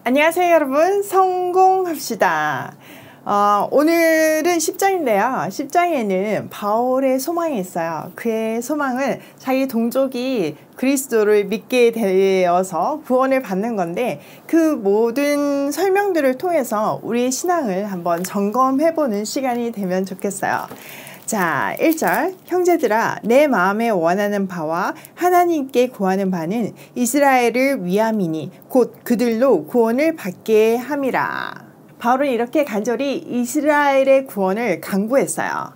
안녕하세요 여러분, 성공합시다. 오늘은 10장인데요 10장에는 바울의 소망이 있어요. 그의 소망은 자기 동족이 그리스도를 믿게 되어서 구원을 받는 건데, 그 모든 설명들을 통해서 우리의 신앙을 한번 점검해보는 시간이 되면 좋겠어요. 자, 1절. 형제들아, 내 마음에 원하는 바와 하나님께 구하는 바는 이스라엘을 위함이니 곧 그들로 구원을 받게 함이라. 바울은 이렇게 간절히 이스라엘의 구원을 간구했어요.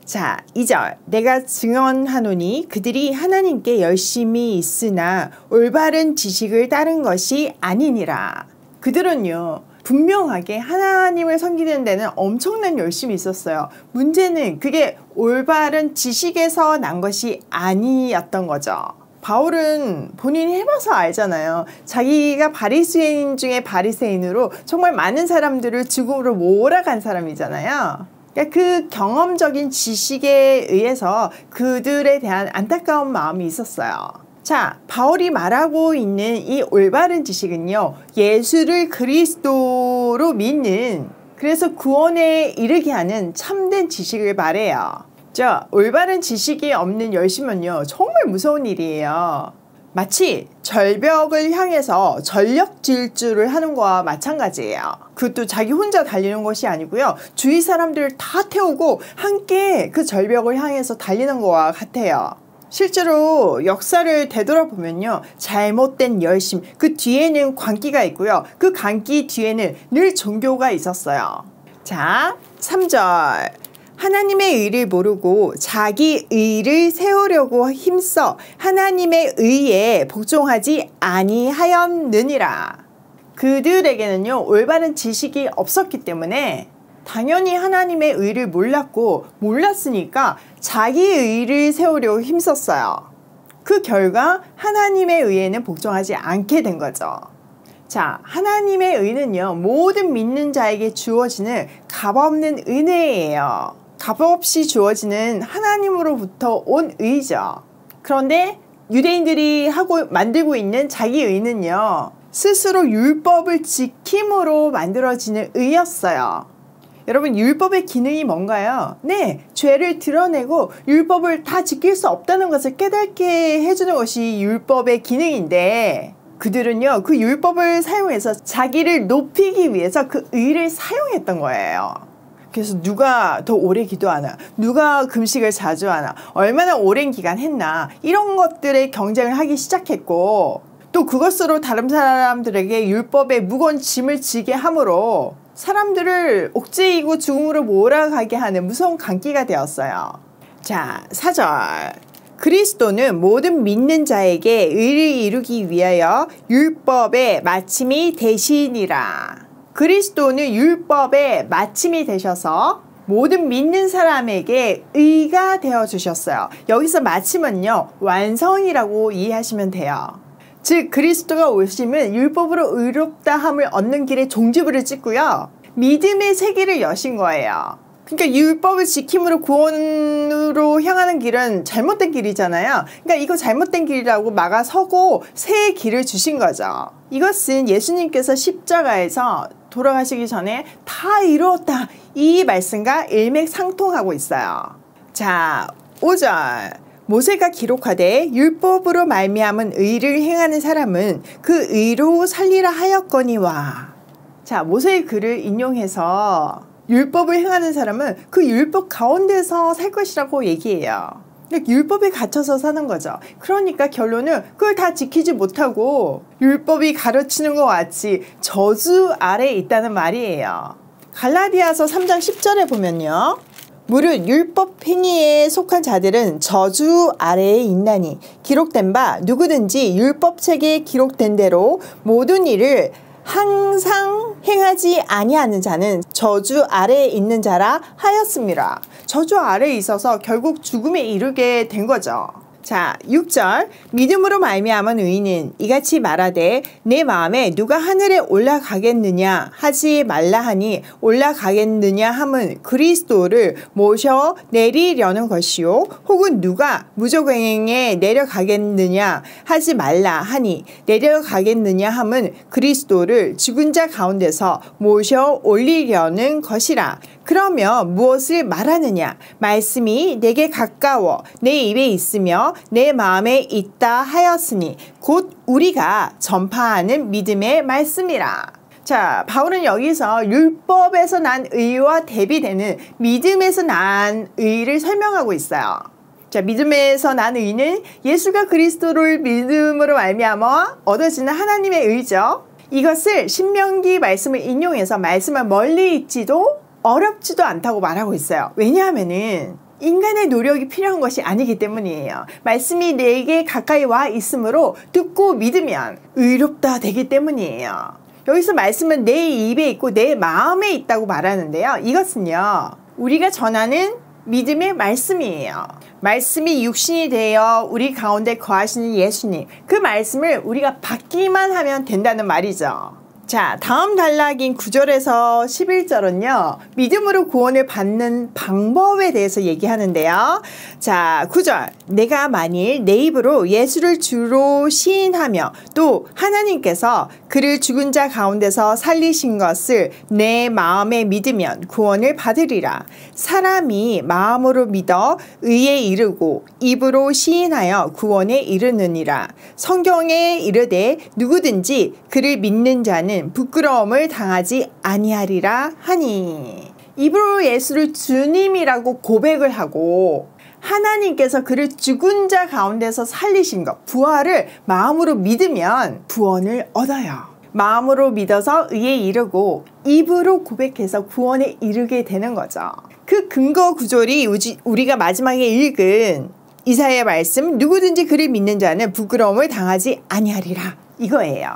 자, 2절. 내가 증언하노니 그들이 하나님께 열심히 있으나 올바른 지식을 따른 것이 아니니라. 그들은요, 분명하게 하나님을 섬기는 데는 엄청난 열심이 있었어요. 문제는 그게 올바른 지식에서 난 것이 아니었던 거죠. 바울은 본인이 해봐서 알잖아요. 자기가 바리새인 중에 바리새인으로 정말 많은 사람들을 죽음으로 몰아간 사람이잖아요. 그러니까 그 경험적인 지식에 의해서 그들에 대한 안타까운 마음이 있었어요. 자, 바울이 말하고 있는 이 올바른 지식은요, 예수를 그리스도로 믿는, 그래서 구원에 이르게 하는 참된 지식을 말해요. 자, 올바른 지식이 없는 열심은요, 정말 무서운 일이에요. 마치 절벽을 향해서 전력 질주를 하는 거와 마찬가지예요. 그것도 자기 혼자 달리는 것이 아니고요, 주위 사람들을 다 태우고 함께 그 절벽을 향해서 달리는 거와 같아요. 실제로 역사를 되돌아보면요, 잘못된 열심, 그 뒤에는 광기가 있고요, 그 광기 뒤에는 늘 종교가 있었어요. 자, 3절. 하나님의 의를 모르고 자기 의를 세우려고 힘써 하나님의 의에 복종하지 아니하였느니라. 그들에게는요, 올바른 지식이 없었기 때문에 당연히 하나님의 의를 몰랐으니까 자기 의를 세우려고 힘썼어요. 그 결과 하나님의 의에는 복종하지 않게 된 거죠. 자, 하나님의 의는요, 모든 믿는 자에게 주어지는 값없는 은혜예요. 값없이 주어지는 하나님으로부터 온 의죠. 그런데 유대인들이 만들고 있는 자기 의는요, 스스로 율법을 지킴으로 만들어지는 의였어요. 여러분, 율법의 기능이 뭔가요? 네, 죄를 드러내고 율법을 다 지킬 수 없다는 것을 깨닫게 해주는 것이 율법의 기능인데, 그들은요, 그 율법을 사용해서 자기를 높이기 위해서 그 의를 사용했던 거예요. 그래서 누가 더 오래 기도하나, 누가 금식을 자주 하나, 얼마나 오랜 기간 했나, 이런 것들의 경쟁을 하기 시작했고, 또 그것으로 다른 사람들에게 율법의 무거운 짐을 지게 함으로 사람들을 옥죄이고 죽음으로 몰아가게 하는 무서운 강기가 되었어요. 자, 4절. 그리스도는 모든 믿는 자에게 의를 이루기 위하여 율법의 마침이 되시니라. 그리스도는 율법의 마침이 되셔서 모든 믿는 사람에게 의가 되어주셨어요. 여기서 마침은요, 완성이라고 이해하시면 돼요. 즉, 그리스도가 오심은 율법으로 의롭다함을 얻는 길에 종지부를 찍고요, 믿음의 세계를 여신 거예요. 그러니까 율법을 지킴으로 구원으로 향하는 길은 잘못된 길이잖아요. 그러니까 이거 잘못된 길이라고 막아서고 새 길을 주신 거죠. 이것은 예수님께서 십자가에서 돌아가시기 전에 다 이루었다, 이 말씀과 일맥상통하고 있어요. 자, 5절. 모세가 기록하되 율법으로 말미암은 의를 행하는 사람은 그 의로 살리라 하였거니와. 자, 모세의 글을 인용해서 율법을 행하는 사람은 그 율법 가운데서 살 것이라고 얘기해요. 율법에 갇혀서 사는 거죠. 그러니까 결론은 그걸 다 지키지 못하고 율법이 가르치는 것 같이 저주 아래에 있다는 말이에요. 갈라디아서 3장 10절에 보면요, 무릇 율법 행위에 속한 자들은 저주 아래에 있나니 기록된 바 누구든지 율법책에 기록된 대로 모든 일을 항상 행하지 아니하는 자는 저주 아래에 있는 자라 하였습니다. 저주 아래에 있어서 결국 죽음에 이르게 된 거죠. 자, 6절. 믿음으로 말미암은 의인은 이같이 말하되 내 마음에 누가 하늘에 올라가겠느냐 하지 말라 하니 올라가겠느냐 함은 그리스도를 모셔 내리려는 것이요 혹은 누가 무저갱에 내려가겠느냐 하지 말라 하니 내려가겠느냐 함은 그리스도를 죽은 자 가운데서 모셔 올리려는 것이라. 그러면 무엇을 말하느냐? 말씀이 내게 가까워 내 입에 있으며 내 마음에 있다 하였으니 곧 우리가 전파하는 믿음의 말씀이라. 자, 바울은 여기서 율법에서 난 의와 대비되는 믿음에서 난 의를 설명하고 있어요. 자, 믿음에서 난 의는 예수가 그리스도를 믿음으로 말미암아 얻어지는 하나님의 의죠. 이것을 신명기 말씀을 인용해서 말씀을 멀리 있지도 어렵지도 않다고 말하고 있어요. 왜냐하면은 인간의 노력이 필요한 것이 아니기 때문이에요. 말씀이 내게 가까이 와 있으므로 듣고 믿으면 의롭다 되기 때문이에요. 여기서 말씀은 내 입에 있고 내 마음에 있다고 말하는데요. 이것은요, 우리가 전하는 믿음의 말씀이에요. 말씀이 육신이 되어 우리 가운데 거하시는 예수님, 그 말씀을 우리가 받기만 하면 된다는 말이죠. 자, 다음 단락인 9절에서 11절은요. 믿음으로 구원을 받는 방법에 대해서 얘기하는데요. 자, 9절. 내가 만일 내 입으로 예수를 주로 시인하며 또 하나님께서 그를 죽은 자 가운데서 살리신 것을 내 마음에 믿으면 구원을 받으리라. 사람이 마음으로 믿어 의에 이르고 입으로 시인하여 구원에 이르느니라. 성경에 이르되 누구든지 그를 믿는 자는 부끄러움을 당하지 아니하리라 하니. 입으로 예수를 주님이라고 고백을 하고 하나님께서 그를 죽은 자 가운데서 살리신 것, 부활을 마음으로 믿으면 구원을 얻어요. 마음으로 믿어서 의에 이르고 입으로 고백해서 구원에 이르게 되는 거죠. 그 근거 구절이 우리가 마지막에 읽은 이사야의 말씀, 누구든지 그를 믿는 자는 부끄러움을 당하지 아니하리라, 이거예요.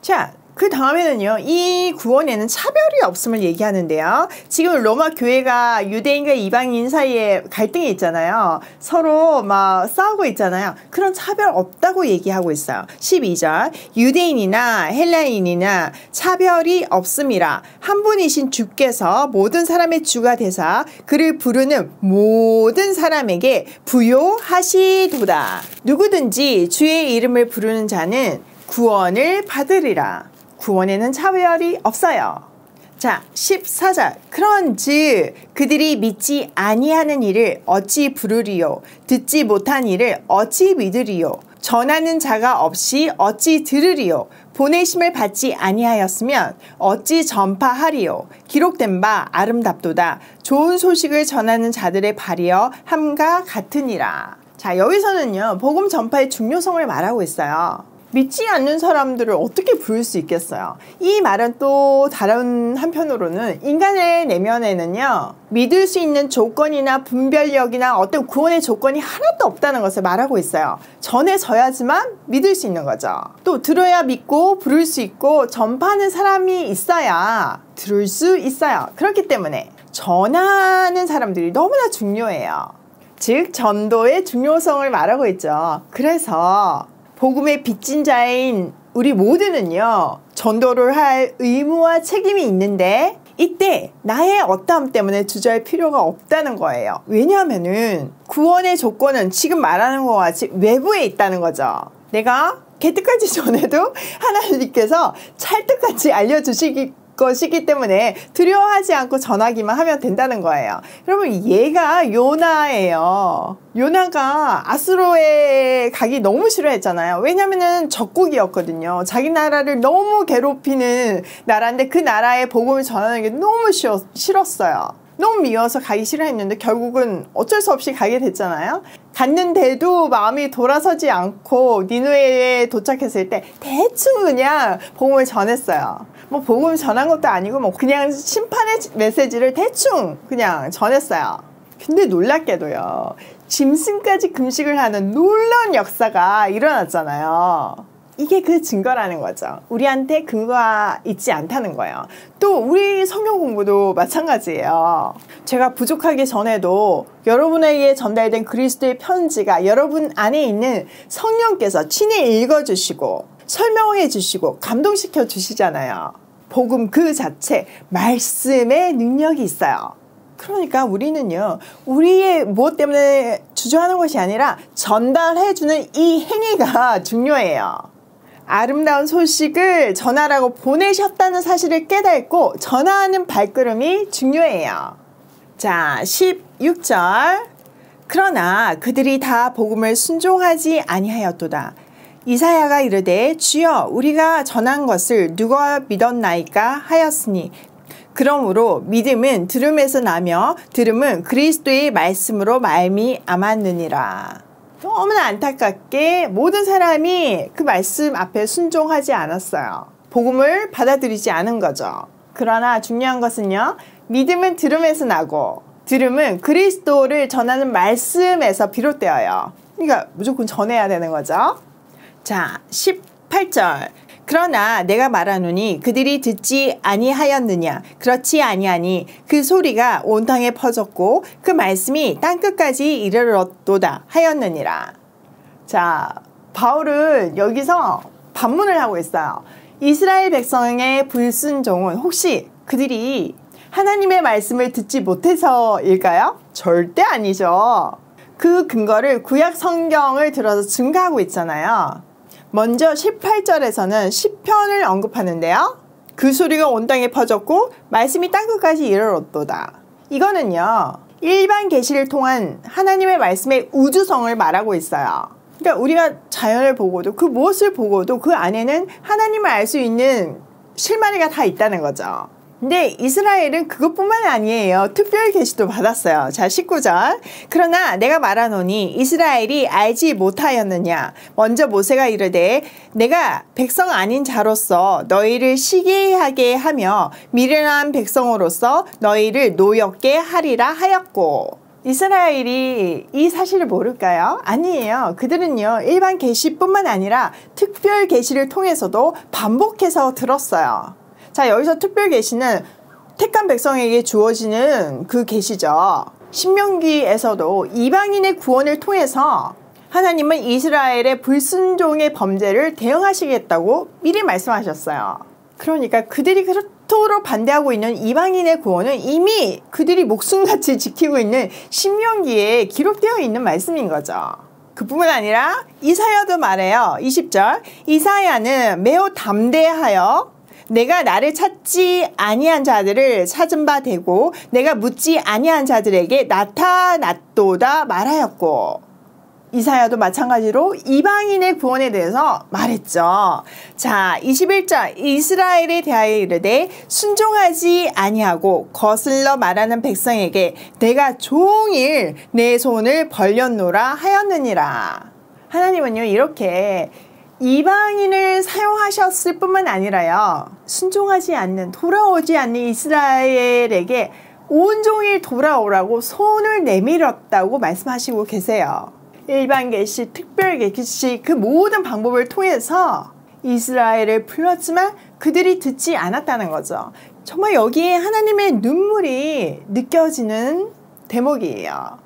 자, 그 다음에는요, 이 구원에는 차별이 없음을 얘기하는데요. 지금 로마 교회가 유대인과 이방인 사이에 갈등이 있잖아요. 서로 막 싸우고 있잖아요. 그런 차별 없다고 얘기하고 있어요. 12절. 유대인이나 헬라인이나 차별이 없음이라. 한 분이신 주께서 모든 사람의 주가 되사 그를 부르는 모든 사람에게 부요하시도다. 누구든지 주의 이름을 부르는 자는 구원을 받으리라. 구원에는 차별이 없어요. 자, 14절. 그런즉 그들이 믿지 아니하는 일을 어찌 부르리요? 듣지 못한 일을 어찌 믿으리요? 전하는 자가 없이 어찌 들으리요? 보내심을 받지 아니하였으면 어찌 전파하리요? 기록된 바 아름답도다. 좋은 소식을 전하는 자들의 발이여 함과 같으니라. 자, 여기서는요, 복음 전파의 중요성을 말하고 있어요. 믿지 않는 사람들을 어떻게 부를 수 있겠어요? 이 말은 또 다른 한편으로는 인간의 내면에는요, 믿을 수 있는 조건이나 분별력이나 어떤 구원의 조건이 하나도 없다는 것을 말하고 있어요. 전해져야지만 믿을 수 있는 거죠. 또 들어야 믿고 부를 수 있고 전파하는 사람이 있어야 들을 수 있어요. 그렇기 때문에 전하는 사람들이 너무나 중요해요. 즉 전도의 중요성을 말하고 있죠. 그래서 복음의 빚진 자인 우리 모두는요, 전도를 할 의무와 책임이 있는데 이때 나의 어떠함 때문에 주저할 필요가 없다는 거예요. 왜냐하면은 구원의 조건은 지금 말하는 것과 같이 외부에 있다는 거죠. 내가 개떡같이 전해도 하나님께서 찰떡같이 알려주시기 것이기 때문에 두려워하지 않고 전하기만 하면 된다는 거예요. 여러분, 얘가 요나예요. 요나가 아수로에 가기 너무 싫어했잖아요. 왜냐면은 적국이었거든요. 자기 나라를 너무 괴롭히는 나라인데 그 나라에 복음을 전하는 게 너무 싫었어요. 너무 미워서 가기 싫어했는데 결국은 어쩔 수 없이 가게 됐잖아요. 갔는데도 마음이 돌아서지 않고 니느웨에 도착했을 때 대충 그냥 복음을 전했어요. 뭐 복음을 전한 것도 아니고 뭐 그냥 심판의 메시지를 대충 그냥 전했어요. 근데 놀랍게도요, 짐승까지 금식을 하는 놀라운 역사가 일어났잖아요. 이게 그 증거라는 거죠. 우리한테 근거가 있지 않다는 거예요. 또 우리 성경 공부도 마찬가지예요. 제가 부족하기 전에도 여러분에게 전달된 그리스도의 편지가 여러분 안에 있는 성령께서 친히 읽어주시고 설명해 주시고 감동시켜 주시잖아요. 복음 그 자체, 말씀의 능력이 있어요. 그러니까 우리는요, 우리의 무엇 때문에 주저하는 것이 아니라 전달해주는 이 행위가 중요해요. 아름다운 소식을 전하라고 보내셨다는 사실을 깨닫고 전하는 발걸음이 중요해요. 자, 16절. 그러나 그들이 다 복음을 순종하지 아니하였도다. 이사야가 이르되 주여 우리가 전한 것을 누가 믿었나이까 하였으니 그러므로 믿음은 들음에서 나며 들음은 그리스도의 말씀으로 말미암았느니라. 너무나 안타깝게 모든 사람이 그 말씀 앞에 순종하지 않았어요. 복음을 받아들이지 않은 거죠. 그러나 중요한 것은요, 믿음은 들음에서 나고 들음은 그리스도를 전하는 말씀에서 비롯되어요. 그러니까 무조건 전해야 되는 거죠. 자, 18절. 그러나 내가 말하노니 그들이 듣지 아니하였느냐. 그렇지 아니하니 그 소리가 온 땅에 퍼졌고 그 말씀이 땅끝까지 이르렀도다 하였느니라. 자, 바울은 여기서 반문을 하고 있어요. 이스라엘 백성의 불순종은 혹시 그들이 하나님의 말씀을 듣지 못해서일까요? 절대 아니죠. 그 근거를 구약 성경을 들어서 증가하고 있잖아요. 먼저 18절에서는 시편을 언급하는데요. 그 소리가 온 땅에 퍼졌고 말씀이 땅끝까지 이르렀도다. 이거는요, 일반 계시를 통한 하나님의 말씀의 우주성을 말하고 있어요. 그러니까 우리가 자연을 보고도 그 무엇을 보고도 그 안에는 하나님을 알 수 있는 실마리가 다 있다는 거죠. 근데 이스라엘은 그것뿐만 아니에요. 특별 계시도 받았어요. 자, 19절. 그러나 내가 말하노니 이스라엘이 알지 못하였느냐. 먼저 모세가 이르되 내가 백성 아닌 자로서 너희를 시기하게 하며 미련한 백성으로서 너희를 노엽게 하리라 하였고. 이스라엘이 이 사실을 모를까요? 아니에요. 그들은요, 일반 계시뿐만 아니라 특별 계시를 통해서도 반복해서 들었어요. 자, 여기서 특별 계시는 택한 백성에게 주어지는 그 계시죠. 신명기에서도 이방인의 구원을 통해서 하나님은 이스라엘의 불순종의 범죄를 대응하시겠다고 미리 말씀하셨어요. 그러니까 그들이 그토록 반대하고 있는 이방인의 구원은 이미 그들이 목숨같이 지키고 있는 신명기에 기록되어 있는 말씀인 거죠. 그뿐만 아니라 이사야도 말해요. 20절. 이사야는 매우 담대하여 내가 나를 찾지 아니한 자들을 찾은 바 되고 내가 묻지 아니한 자들에게 나타났도다 말하였고. 이사야도 마찬가지로 이방인의 구원에 대해서 말했죠. 자, 21절. 이스라엘에 대하여 이르되 순종하지 아니하고 거슬러 말하는 백성에게 내가 종일 내 손을 벌렸노라 하였느니라. 하나님은요, 이렇게 이방인을 사용하셨을 뿐만 아니라요, 순종하지 않는, 돌아오지 않는 이스라엘에게 온종일 돌아오라고 손을 내밀었다고 말씀하시고 계세요. 일반 계시, 특별 계시, 그 모든 방법을 통해서 이스라엘을 불렀지만 그들이 듣지 않았다는 거죠. 정말 여기에 하나님의 눈물이 느껴지는 대목이에요.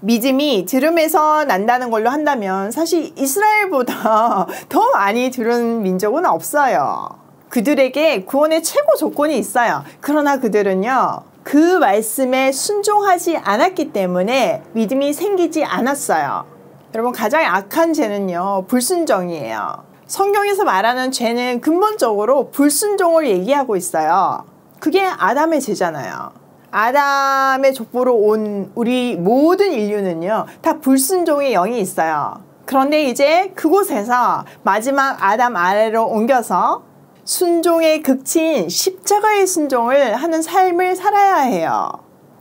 믿음이 들음에서 난다는 걸로 한다면 사실 이스라엘보다 더 많이 들은 민족은 없어요. 그들에게 구원의 최고 조건이 있어요. 그러나 그들은요, 그 말씀에 순종하지 않았기 때문에 믿음이 생기지 않았어요. 여러분, 가장 악한 죄는요, 불순종이에요. 성경에서 말하는 죄는 근본적으로 불순종을 얘기하고 있어요. 그게 아담의 죄잖아요. 아담의 족보로 온 우리 모든 인류는요, 다 불순종의 영이 있어요. 그런데 이제 그곳에서 마지막 아담 아래로 옮겨서 순종의 극치인 십자가의 순종을 하는 삶을 살아야 해요.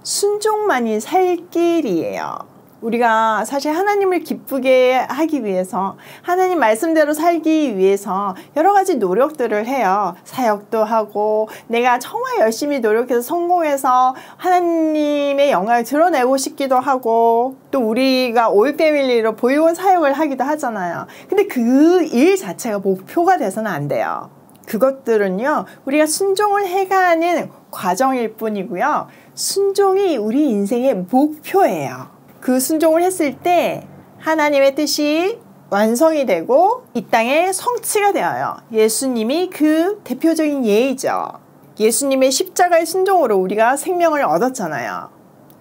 순종만이 살 길이에요. 우리가 사실 하나님을 기쁘게 하기 위해서, 하나님 말씀대로 살기 위해서 여러 가지 노력들을 해요. 사역도 하고 내가 정말 열심히 노력해서 성공해서 하나님의 영광을 드러내고 싶기도 하고, 또 우리가 올 패밀리로 보육원 사역을 하기도 하잖아요. 근데 그 일 자체가 목표가 돼서는 안 돼요. 그것들은요, 우리가 순종을 해가는 과정일 뿐이고요. 순종이 우리 인생의 목표예요. 그 순종을 했을 때 하나님의 뜻이 완성이 되고 이 땅에 성취가 되어요. 예수님이 그 대표적인 예이죠. 예수님의 십자가의 순종으로 우리가 생명을 얻었잖아요.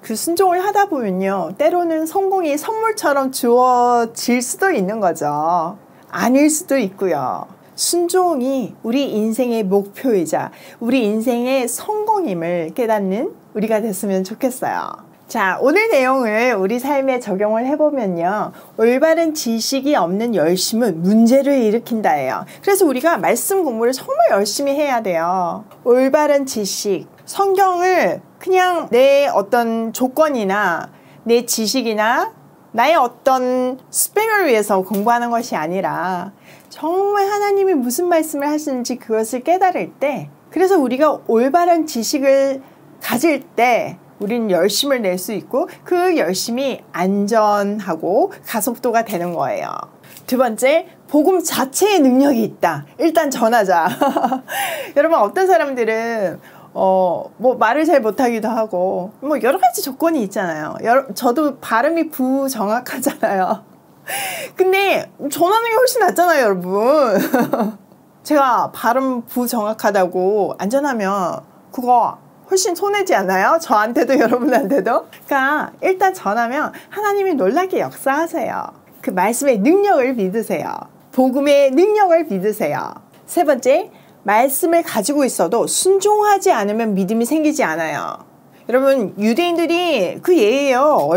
그 순종을 하다 보면요, 때로는 성공이 선물처럼 주어질 수도 있는 거죠. 아닐 수도 있고요. 순종이 우리 인생의 목표이자 우리 인생의 성공임을 깨닫는 우리가 됐으면 좋겠어요. 자, 오늘 내용을 우리 삶에 적용을 해보면요, 올바른 지식이 없는 열심은 문제를 일으킨다예요. 그래서 우리가 말씀 공부를 정말 열심히 해야 돼요. 올바른 지식, 성경을 그냥 내 어떤 조건이나 내 지식이나 나의 어떤 스펙을 위해서 공부하는 것이 아니라 정말 하나님이 무슨 말씀을 하시는지 그것을 깨달을 때, 그래서 우리가 올바른 지식을 가질 때 우리는 열심을 낼 수 있고 그 열심이 안전하고 가속도가 되는 거예요. 두 번째, 복음 자체의 능력이 있다. 일단 전하자. 여러분, 어떤 사람들은 뭐 말을 잘 못하기도 하고 뭐 여러 가지 조건이 있잖아요. 저도 발음이 부정확하잖아요. 근데 전하는 게 훨씬 낫잖아요, 여러분. 제가 발음 부정확하다고 안전하면 그거 훨씬 손해지 않나요? 저한테도 여러분한테도. 그러니까 일단 전하면 하나님이 놀랍게 역사하세요. 그 말씀의 능력을 믿으세요. 복음의 능력을 믿으세요. 세 번째, 말씀을 가지고 있어도 순종하지 않으면 믿음이 생기지 않아요. 여러분, 유대인들이 그 예예요.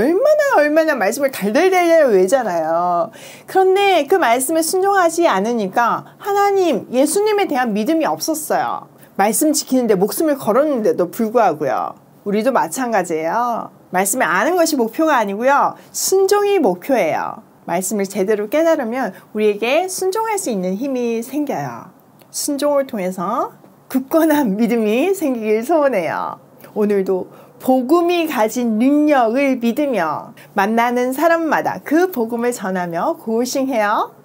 얼마나 말씀을 달달달 외잖아요. 그런데 그 말씀에 순종하지 않으니까 하나님, 예수님에 대한 믿음이 없었어요. 말씀 지키는데 목숨을 걸었는데도 불구하고요. 우리도 마찬가지예요. 말씀을 아는 것이 목표가 아니고요, 순종이 목표예요. 말씀을 제대로 깨달으면 우리에게 순종할 수 있는 힘이 생겨요. 순종을 통해서 굳건한 믿음이 생기길 소원해요. 오늘도 복음이 가진 능력을 믿으며 만나는 사람마다 그 복음을 전하며 고싱해요.